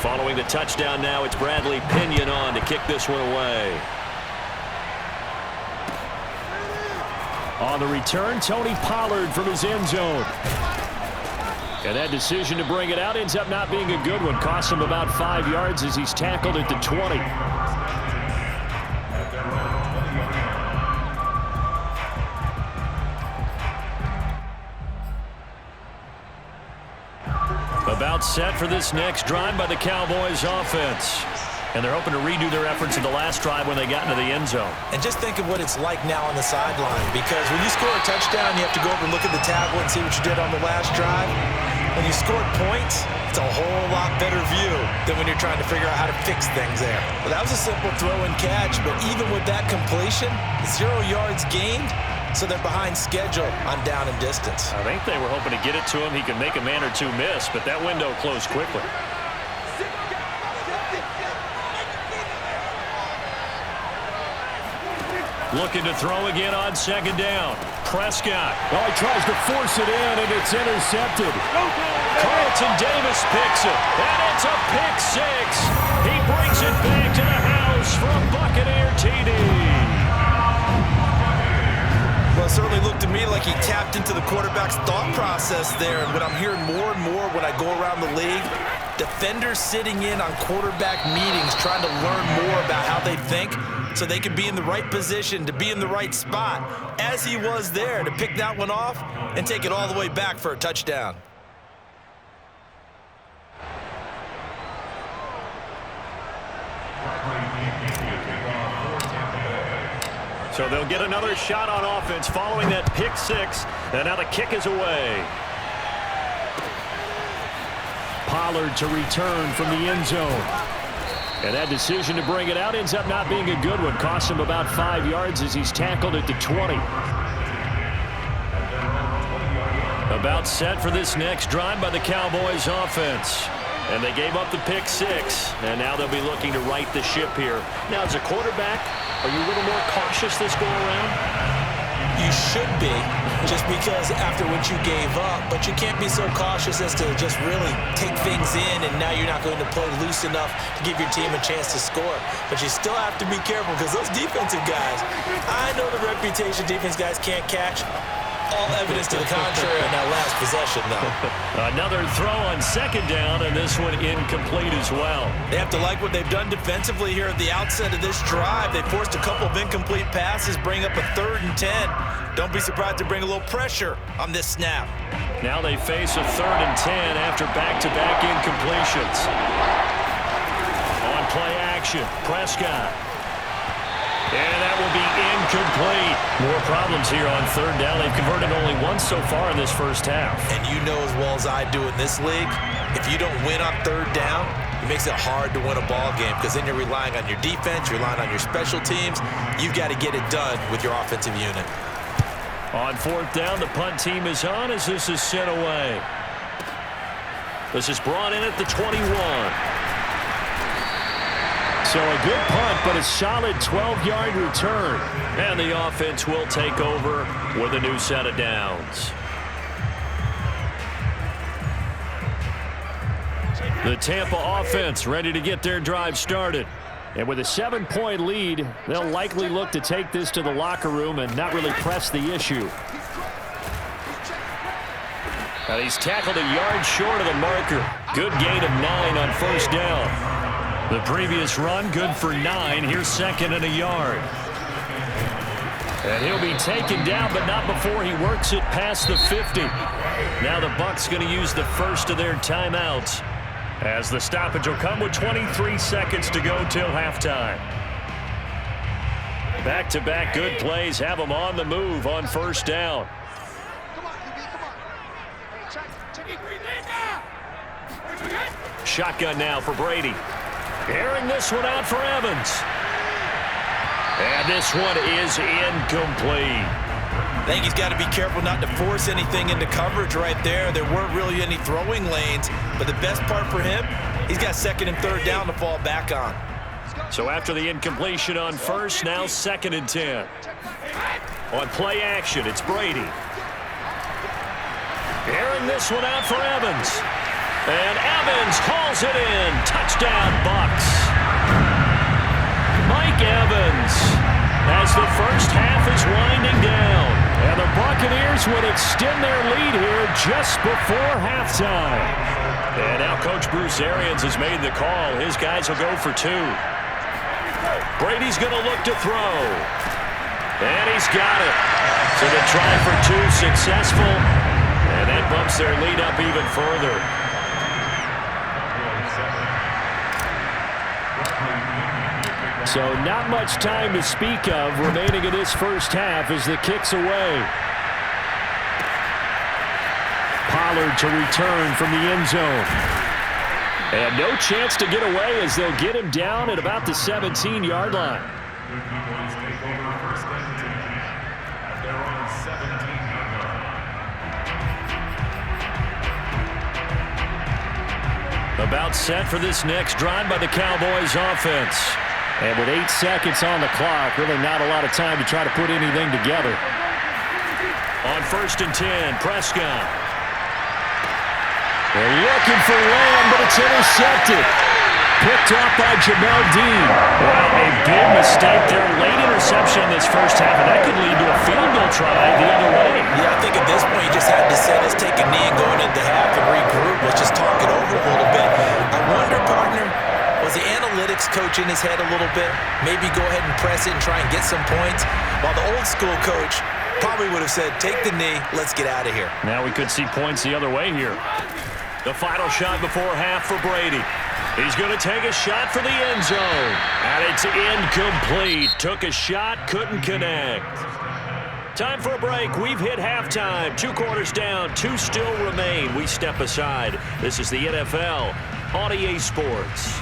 Following the touchdown now, it's Bradley Pinion on to kick this one away. On the return, Tony Pollard from his end zone. And that decision to bring it out ends up not being a good one. Costs him about 5 yards as he's tackled at the 20. About set for this next drive by the Cowboys offense. And they're hoping to redo their efforts in the last drive when they got into the end zone. And just think of what it's like now on the sideline, because when you score a touchdown, you have to go over and look at the tablet and see what you did on the last drive. When you scored points, it's a whole lot better view than when you're trying to figure out how to fix things there. Well, that was a simple throw and catch, but even with that completion, 0 yards gained, so they're behind schedule on down and distance. I think they were hoping to get it to him. He could make a man or two miss, but that window closed quickly. Looking to throw again on second down. Prescott. Well, he tries to force it in, and it's intercepted. Carlton Davis picks it, and it's a pick six. He brings it back to the house from Buccaneer TD. Well, it certainly looked to me like he tapped into the quarterback's thought process there. And what I'm hearing more and more when I go around the league, defenders sitting in on quarterback meetings trying to learn more about how they think so they can be in the right position, to be in the right spot, as he was there, to pick that one off and take it all the way back for a touchdown. So they'll get another shot on offense following that pick six. And now the kick is away. Pollard to return from the end zone. And that decision to bring it out ends up not being a good one. Costs him about 5 yards as he's tackled at the 20. About set for this next drive by the Cowboys offense. And they gave up the pick six. And now they'll be looking to right the ship here. Now, as a quarterback, are you a little more cautious this go around? You should be, just because after what you gave up, but you can't be so cautious as to just really take things in, and now you're not going to play loose enough to give your team a chance to score. But you still have to be careful, because those defensive guys, I know the reputation defense guys can't catch. All evidence to the contrary on that last possession, though. Another throw on second down, and this one incomplete as well. They have to like what they've done defensively here at the outset of this drive. They forced a couple of incomplete passes, bring up a 3rd and 10. Don't be surprised to bring a little pressure on this snap. Now they face a 3rd and 10 after back-to-back incompletions. On play action, Prescott. And that will be incomplete. More problems here on 3rd down. They've converted only once so far in this first half. And you know as well as I do in this league, if you don't win on 3rd down, it makes it hard to win a ball game, because then you're relying on your defense, you're relying on your special teams. You've got to get it done with your offensive unit. On 4th down, the punt team is on as this is sent away. This is brought in at the 21. So a good punt, but a solid 12-yard return. And the offense will take over with a new set of downs. The Tampa offense ready to get their drive started. And with a 7-point lead, they'll likely look to take this to the locker room and not really press the issue. Now he's tackled a yard short of the marker. Good gain of 9 on 1st down. The previous run, good for 9. Here's 2nd and a yard. And he'll be taken down, but not before he works it past the 50. Now the Bucs going to use the first of their timeouts, as the stoppage will come with 23 seconds to go till halftime. Back-to-back good plays have them on the move on 1st down. Shotgun now for Brady. Airing this one out for Evans. And this one is incomplete. I think he's got to be careful not to force anything into coverage right there. There weren't really any throwing lanes, but the best part for him, he's got 2nd and 3rd down to fall back on. So after the incompletion on 1st, now 2nd and 10. On play action, it's Brady. Airing this one out for Evans. And Evans hauls it in. Touchdown, Bucks. Mike Evans, as the first half is winding down. And the Buccaneers would extend their lead here just before halftime. And now Coach Bruce Arians has made the call. His guys will go for 2. Brady's going to look to throw. And he's got it. So the try for 2 successful. And that bumps their lead up even further. So not much time to speak of remaining in this first half as the kick's away. Pollard to return from the end zone. And no chance to get away as they'll get him down at about the 17-yard line. About set for this next drive by the Cowboys offense. And with 8 seconds on the clock, really not a lot of time to try to put anything together. On 1st and 10, Prescott. They're looking for Lamb, but it's intercepted. Picked off by Jamel Dean. Well, a big mistake there. Late interception in this first half, and that could lead to a field goal try the other way. Yeah, I think at this point you just had to say, let's take a knee and go into the half and regroup. Let's just talk it over a little bit. I wonder, partner, was the analytics coach in his head a little bit? Maybe go ahead and press it and try and get some points? While the old school coach probably would have said, take the knee, let's get out of here. Now we could see points the other way here. The final shot before half for Brady. He's going to take a shot for the end zone. And it's incomplete. Took a shot, couldn't connect. Time for a break. We've hit halftime. 2 quarters down, 2 still remain. We step aside. This is the NFL on EA Sports.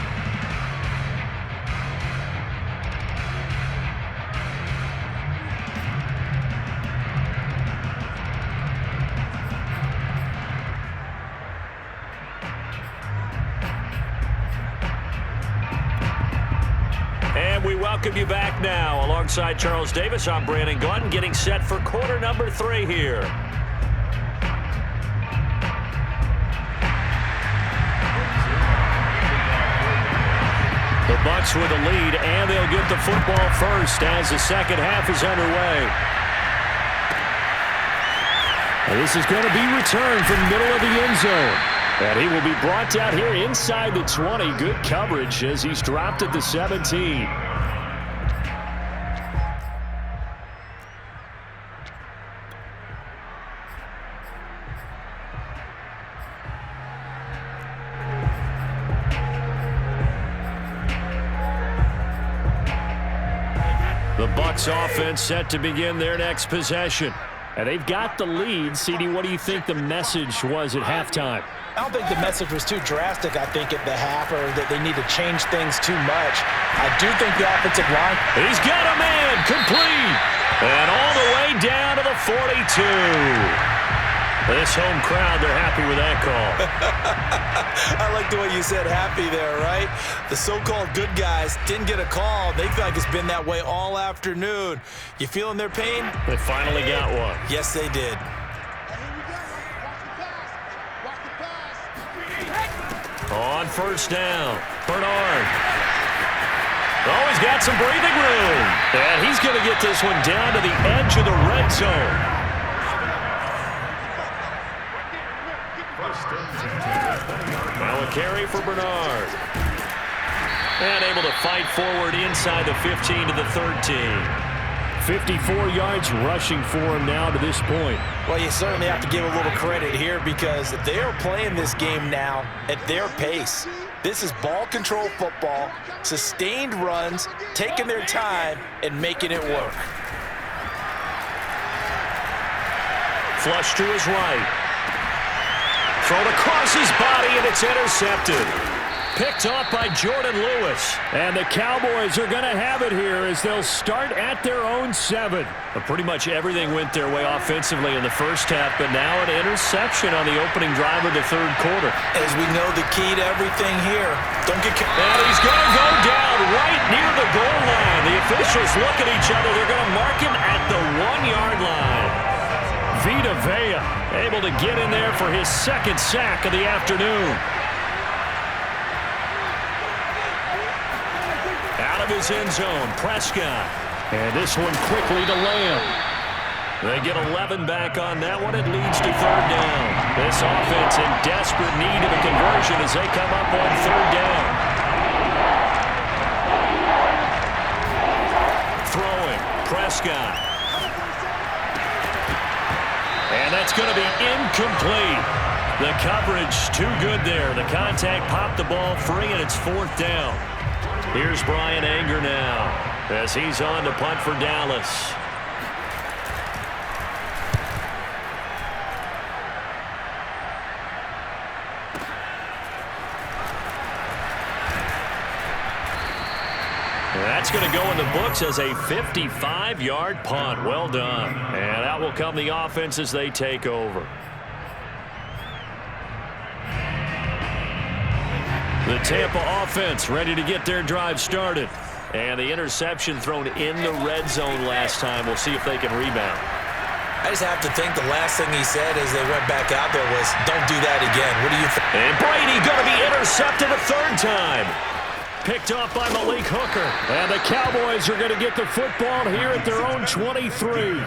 And we welcome you back now. Alongside Charles Davis, I'm Brandon Gutton, getting set for quarter number 3 here. The Bucs with the lead, and they'll get the football first as the second half is underway. And this is going to be returned from the middle of the end zone. And he will be brought down here inside the 20. Good coverage as he's dropped at the 17. The Bucs offense set to begin their next possession. And they've got the lead. CD, what do you think the message was at halftime? I don't think the message was too drastic, I think, at the half, or that they need to change things too much. I do think the offensive line... He's got a man, complete. And all the way down to the 42. This home crowd, they're happy with that call. I like the way you said happy there, right? The so-called good guys didn't get a call. They feel like it's been that way all afternoon. You feeling their pain? They finally got one. Yes, they did. On 1st down, Bernard. Oh, he's got some breathing room. And he's going to get this one down to the edge of the red zone. Now a carry for Bernard. And able to fight forward inside the 15 to the 13. 54 yards rushing for him now to this point. Well, you certainly have to give a little credit here because they're playing this game now at their pace. This is ball control football, sustained runs, taking their time and making it work. Flush to his right. Thrown across his body, and it's intercepted. Picked off by Jordan Lewis. And the Cowboys are going to have it here as they'll start at their own 7. But pretty much everything went their way offensively in the first half, but now an interception on the opening drive of the 3rd quarter. As we know, the key to everything here, don't get... And he's going to go down right near the goal line. The officials look at each other. They're going to mark him at the 1-yard line. Vita Vea able to get in there for his second sack of the afternoon. Out of his end zone, Prescott. And this one quickly to Lamb. They get 11 back on that one. It leads to third down. This offense in desperate need of a conversion as they come up on third down. Throwing, Prescott. And that's going to be incomplete. The coverage too good there. The contact popped the ball free, and it's fourth down. Here's Brian Anger now as he's on to punt for Dallas. That's going to go in the books as a 55-yard punt. Well done. And out will come the offense as they take over. The Tampa offense ready to get their drive started. And the interception thrown in the red zone last time. We'll see if they can rebound. I just have to think the last thing he said as they went back out there was, don't do that again. What do you think? And Brady going to be intercepted a third time. Picked off by Malik Hooker. And the Cowboys are going to get the football here at their own 23.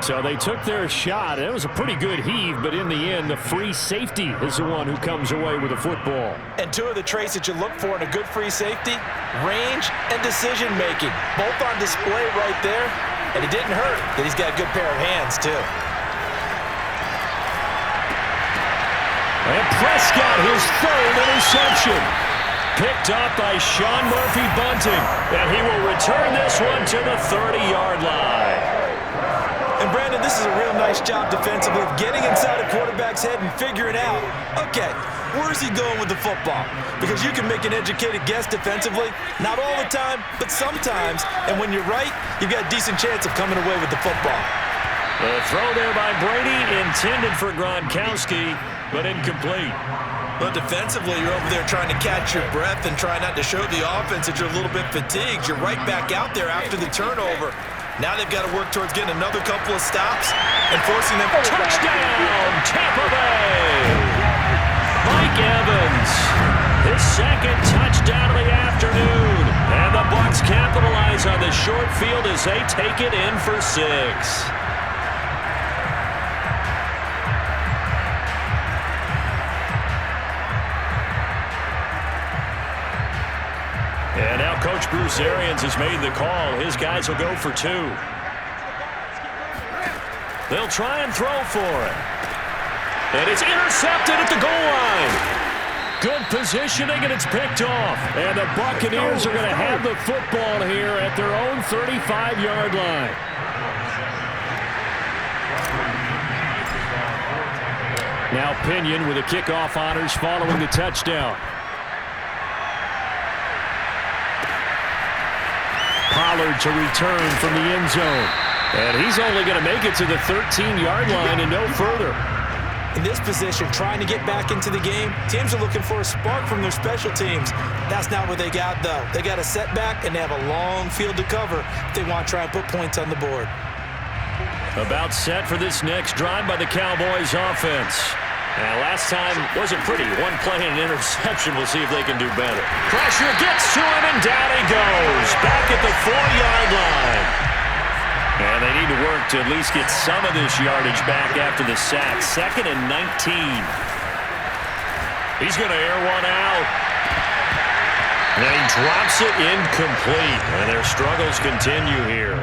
So they took their shot. It was a pretty good heave, but in the end, the free safety is the one who comes away with the football. And two of the traits that you look for in a good free safety, range and decision-making. Both on display right there. And it didn't hurt that he's got a good pair of hands, too. And Prescott, his third interception. Picked up by Sean Murphy-Bunting. And he will return this one to the 30-yard line. And, Brandon, this is a real nice job defensively of getting inside a quarterback's head and figuring out, okay, where's he going with the football? Because you can make an educated guess defensively. Not all the time, but sometimes. And when you're right, you've got a decent chance of coming away with the football. The throw there by Brady intended for Gronkowski, but incomplete. But defensively, you're over there trying to catch your breath and try not to show the offense that you're a little bit fatigued. You're right back out there after the turnover. Now they've got to work towards getting another couple of stops and forcing them. Touchdown, Tampa Bay! Mike Evans, his second touchdown of the afternoon. And the Bucs capitalize on the short field as they take it in for 6. And now Coach Bruce Arians has made the call. His guys will go for 2. They'll try and throw for it. And it's intercepted at the goal line. Good positioning, and it's picked off. And the Buccaneers are going to have the football here at their own 35-yard line. Now Pinion with the kickoff honors following the touchdown. Pollard to return from the end zone. And he's only going to make it to the 13-yard line and no further. In this position, trying to get back into the game, teams are looking for a spark from their special teams. That's not what they got, though. They got a setback, and they have a long field to cover if they want to try and put points on the board. About set for this next drive by the Cowboys offense. Last time wasn't pretty. One play and an interception. We'll see if they can do better. Pressure gets to him, and down he goes. Back at the 4-yard line. And they need to work to at least get some of this yardage back after the sack. 2nd and 19. He's going to air one out. And he drops it incomplete. And their struggles continue here.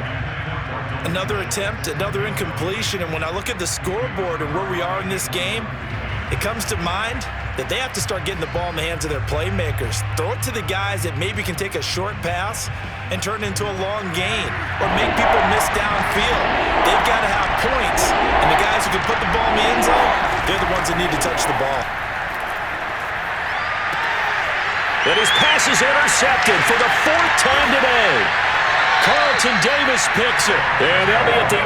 Another attempt, another incompletion. And when I look at the scoreboard and where we are in this game, it comes to mind that they have to start getting the ball in the hands of their playmakers. Throw it to the guys that maybe can take a short pass and turn it into a long gain or make people miss downfield. They've got to have points. And the guys who can put the ball in the end zone, they're the ones that need to touch the ball. And his pass is intercepted for the 4th time today. Carlton Davis picks it. And they'll be at the